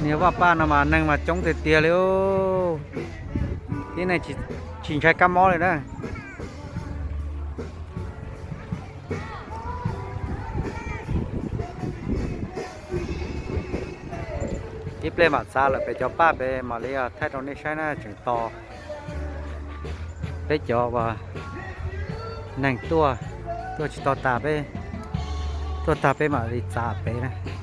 nếu mà ba nào mà nâng mà chống thì tia liêu cái này chỉ chỉnh trái cam mó này đó tiếp lên mà xa là phải cho ba về mà lấy thay trong này sai nó chừng to để cho và nâng tua chỉ to tà về mà đi xả về này